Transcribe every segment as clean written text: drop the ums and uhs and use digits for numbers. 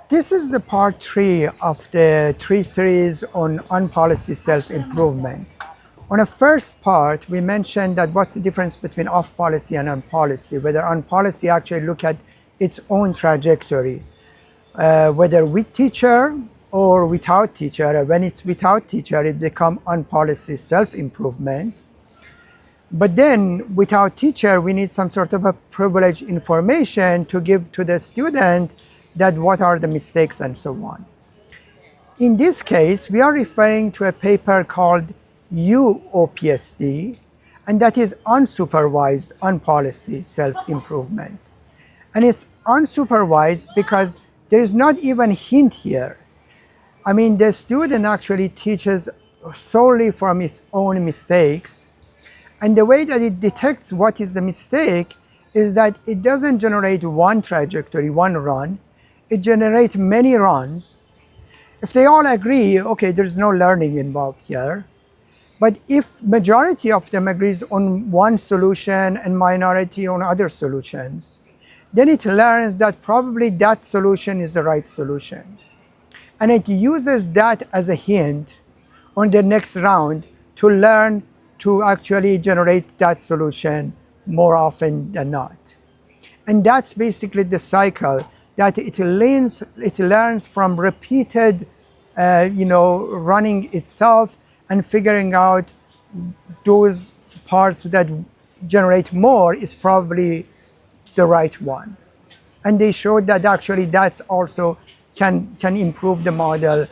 This is the part 3 of the 3 series on on-policy self-improvement. On the first part, we mentioned that what's the difference between off-policy and on-policy, whether on-policy actually look at its own trajectory, whether with teacher or without teacher. When it's without teacher, it becomes on-policy self-improvement. But then without teacher, we need some sort of a privileged information to give to the student that what are the mistakes and so on. In this case, we are referring to a paper called UOPSD, and that is unsupervised on-policy self-improvement. And it's unsupervised because there is not even a hint here. I mean, the student actually teaches solely from its own mistakes. And the way that it detects what is the mistake is that it doesn't generate one trajectory, one run. It generates many runs. If they all agree, okay, there's no learning involved here. But if majority of them agrees on one solution and minority on other solutions, then it learns that probably that solution is the right solution. And it uses that as a hint on the next round to learn to actually generate that solution more often than not. And that's basically the cycle that it learns from repeated, running itself and figuring out those parts that generate more is probably the right one. And they showed that actually that's also can improve the model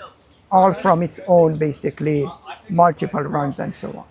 all from its own, basically, multiple runs and so on.